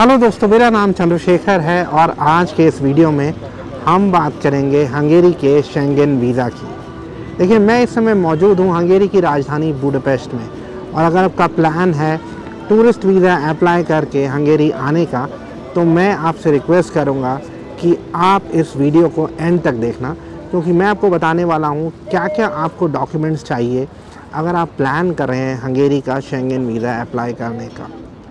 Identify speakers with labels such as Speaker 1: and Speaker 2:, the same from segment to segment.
Speaker 1: Hello दोस्तों, मेरा नाम चंद्रशेखर है और आज के इस वीडियो में हम बात करेंगे हंगेरी के शेंगेन वीज़ा की। देखिए, मैं इस समय मौजूद हूँ हंगेरी की राजधानी बुडापेस्ट में, और अगर आपका प्लान है टूरिस्ट वीज़ा अप्लाई करके हंगेरी आने का, तो मैं आपसे रिक्वेस्ट करूँगा कि आप इस वीडियो को एंड तक देखना, क्योंकि मैं आपको बताने वाला हूँ क्या क्या आपको डॉक्यूमेंट्स चाहिए अगर आप प्लान कर रहे हैं हंगेरी का शेंगेन वीज़ा अप्लाई करने का।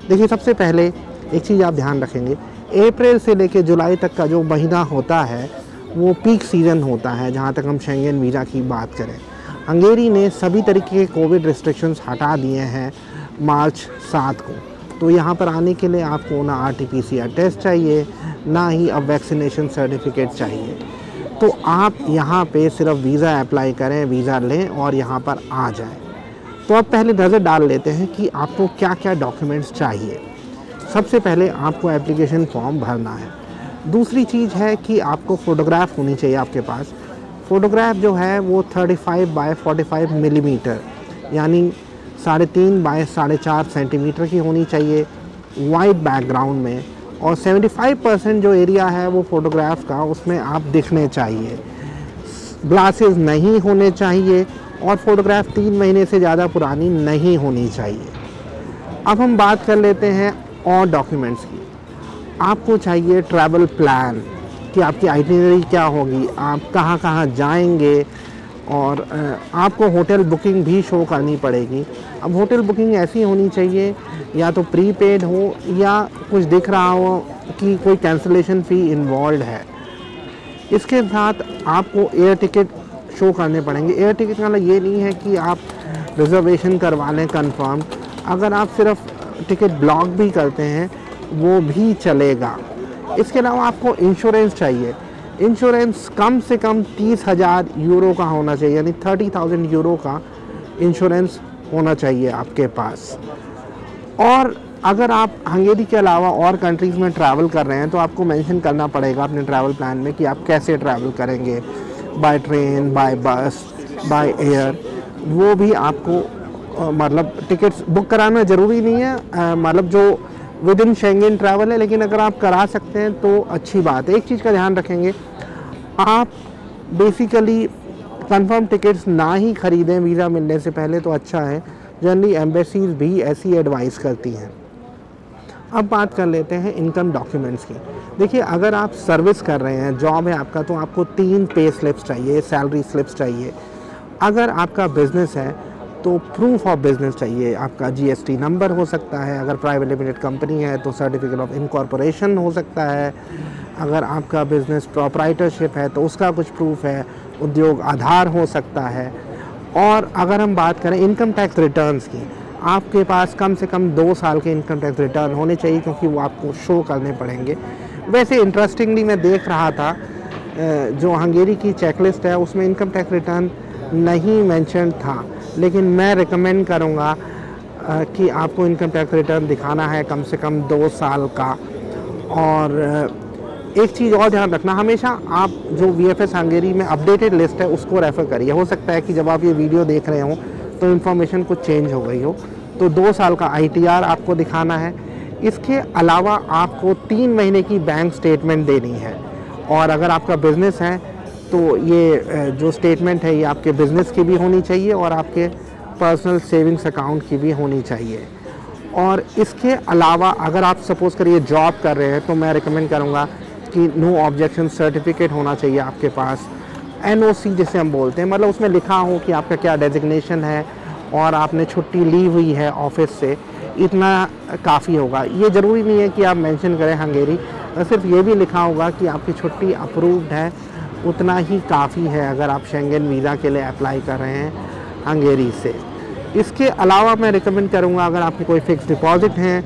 Speaker 1: देखिए, सबसे पहले एक चीज़ आप ध्यान रखेंगे, अप्रैल से लेकर जुलाई तक का जो महीना होता है वो पीक सीज़न होता है। जहाँ तक हम शेंगेन वीज़ा की बात करें, हंगेरी ने सभी तरीके के कोविड रिस्ट्रिक्शंस हटा दिए हैं मार्च 7 को। तो यहाँ पर आने के लिए आपको ना RT-PCR टेस्ट चाहिए, ना ही अब वैक्सीनेशन सर्टिफिकेट चाहिए। तो आप यहाँ पे सिर्फ वीज़ा अप्लाई करें, वीज़ा लें और यहाँ पर आ जाएं। तो अब पहले नज़र डाल लेते हैं कि आपको क्या क्या डॉक्यूमेंट्स चाहिए। सबसे पहले आपको एप्लीकेशन फॉर्म भरना है। दूसरी चीज़ है कि आपको फ़ोटोग्राफ होनी चाहिए आपके पास। फ़ोटोग्राफ जो है वो 35 बाय 45 मिलीमीटर यानी 3.5 बाय 4.5 सेंटीमीटर की होनी चाहिए वाइट बैकग्राउंड में, और 75% जो एरिया है वो फ़ोटोग्राफ का उसमें आप दिखने चाहिए। ग्लासेस नहीं होने चाहिए और फ़ोटोग्राफ 3 महीने से ज़्यादा पुरानी नहीं होनी चाहिए। अब हम बात कर लेते हैं और डॉक्यूमेंट्स की। आपको चाहिए ट्रैवल प्लान कि आपकी आइटिनरी क्या होगी, आप कहाँ कहाँ जाएंगे, और आपको होटल बुकिंग भी शो करनी पड़ेगी। अब होटल बुकिंग ऐसी होनी चाहिए या तो प्रीपेड हो या कुछ दिख रहा हो कि कोई कैंसिलेशन फ़ी इन्वॉल्व है। इसके साथ आपको एयर टिकट शो करने पड़ेंगे। एयर टिकट का मतलब ये नहीं है कि आप रिजर्वेशन करवा लें कंफर्म। अगर आप सिर्फ टिकट ब्लॉक भी करते हैं वो भी चलेगा। इसके अलावा आपको इंश्योरेंस चाहिए। इंश्योरेंस कम से कम 30,000 यूरो का होना चाहिए, यानी 30,000 यूरो का इंश्योरेंस होना चाहिए आपके पास। और अगर आप हंगेरी के अलावा और कंट्रीज़ में ट्रैवल कर रहे हैं तो आपको मेंशन करना पड़ेगा अपने ट्रैवल प्लान में कि आप कैसे ट्रैवल करेंगे, बाय ट्रेन, बाय बस, बाय एयर। वो भी आपको मतलब टिकट्स बुक कराना ज़रूरी नहीं है, मतलब जो विद इन शेंगेन ट्रैवल है, लेकिन अगर आप करा सकते हैं तो अच्छी बात है। एक चीज़ का ध्यान रखेंगे, आप बेसिकली कंफर्म टिकट्स ना ही ख़रीदें वीज़ा मिलने से पहले तो अच्छा है। जनरली एम्बेसीज भी ऐसी एडवाइस करती हैं। अब बात कर लेते हैं इनकम डॉक्यूमेंट्स की। देखिए, अगर आप सर्विस कर रहे हैं, जॉब है आपका, तो आपको 3 पे स्लिप्स चाहिए, सैलरी स्लिप्स चाहिए। अगर आपका बिज़नेस है तो प्रूफ ऑफ बिज़नेस चाहिए। आपका GST नंबर हो सकता है, अगर प्राइवेट लिमिटेड कंपनी है तो सर्टिफिकेट ऑफ इनकॉर्पोरेशन हो सकता है, अगर आपका बिज़नेस प्रोप्राइटरशिप है तो उसका कुछ प्रूफ है, उद्योग आधार हो सकता है। और अगर हम बात करें इनकम टैक्स रिटर्न्स की, आपके पास कम से कम 2 साल के इनकम टैक्स रिटर्न होने चाहिए, क्योंकि वो आपको शो करने पड़ेंगे। वैसे इंटरेस्टिंगली मैं देख रहा था जो हंगेरी की चेकलिस्ट है उसमें इनकम टैक्स रिटर्न नहीं मेंशन था, लेकिन मैं रिकमेंड करूँगा कि आपको इनकम टैक्स रिटर्न दिखाना है कम से कम 2 साल का। और एक चीज़ और ध्यान रखना, हमेशा आप जो VFS हंगेरी में अपडेटेड लिस्ट है उसको रेफ़र करिए। हो सकता है कि जब आप ये वीडियो देख रहे हों तो इन्फॉर्मेशन कुछ चेंज हो गई हो। तो 2 साल का ITR आपको दिखाना है। इसके अलावा आपको 3 महीने की बैंक स्टेटमेंट देनी है। और अगर आपका बिज़नेस है तो ये जो स्टेटमेंट है ये आपके बिज़नेस की भी होनी चाहिए और आपके पर्सनल सेविंग्स अकाउंट की भी होनी चाहिए। और इसके अलावा अगर आप सपोज़ करिए जॉब कर रहे हैं तो मैं रिकमेंड करूँगा कि नो ऑब्जेक्शन सर्टिफिकेट होना चाहिए आपके पास। NOC जिसे हम बोलते हैं, मतलब उसमें लिखा हो कि आपका क्या डेजिग्नेशन है और आपने छुट्टी ली हुई है ऑफिस से, इतना काफ़ी होगा। ये ज़रूरी नहीं है कि आप मेंशन करें हंगेरी, सिर्फ ये भी लिखा होगा कि आपकी छुट्टी अप्रूव्ड है, उतना ही काफ़ी है अगर आप शेंगेन वीज़ा के लिए अप्लाई कर रहे हैं हंगेरी से। इसके अलावा मैं रिकमेंड करूँगा, अगर आपके कोई फ़िक्स डिपॉज़िट हैं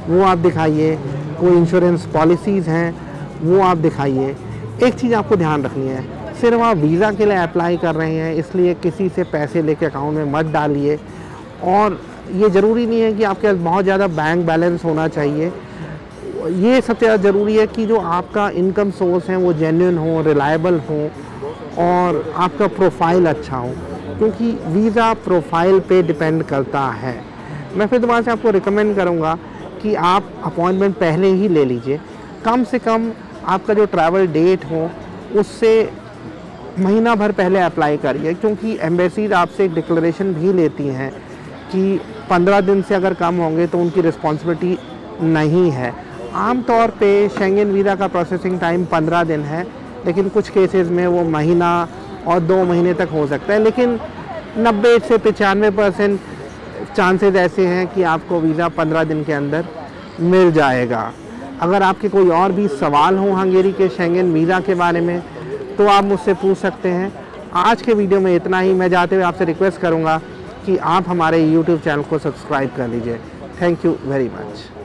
Speaker 1: वो आप दिखाइए, कोई इंश्योरेंस पॉलिसीज़ हैं वो आप दिखाइए। एक चीज़ आपको ध्यान रखनी है, सिर्फ आप वीज़ा के लिए अप्लाई कर रहे हैं इसलिए किसी से पैसे लेके अकाउंट में मत डालिए। और ये ज़रूरी नहीं है कि आपके पास बहुत ज़्यादा बैंक बैलेंस होना चाहिए। ये सबसे ज़्यादा ज़रूरी है कि जो आपका इनकम सोर्स है वो जेन्युइन हो, रिलायबल हो और आपका प्रोफाइल अच्छा हो, क्योंकि वीज़ा प्रोफाइल पे डिपेंड करता है। मैं फिर दोबारा से आपको रिकमेंड करूँगा कि आप अपॉइंटमेंट पहले ही ले लीजिए। कम से कम आपका जो ट्रैवल डेट हो उससे महीना भर पहले अप्लाई करिए, क्योंकि एम्बेसीज आपसे एक डिक्लेरेशन भी लेती हैं कि 15 दिन से अगर कम होंगे तो उनकी रिस्पॉन्सिबिलिटी नहीं है। आमतौर पे शेंगेन वीज़ा का प्रोसेसिंग टाइम 15 दिन है, लेकिन कुछ केसेस में वो महीना और 2 महीने तक हो सकता है। लेकिन 90 से 95% चांसेस ऐसे हैं कि आपको वीज़ा 15 दिन के अंदर मिल जाएगा। अगर आपके कोई और भी सवाल हो हंगेरी के शेंगेन वीज़ा के बारे में तो आप मुझसे पूछ सकते हैं। आज के वीडियो में इतना ही। मैं जाते हुए आपसे रिक्वेस्ट करूंगा कि आप हमारे YouTube चैनल को सब्सक्राइब कर लीजिए। Thank you very much.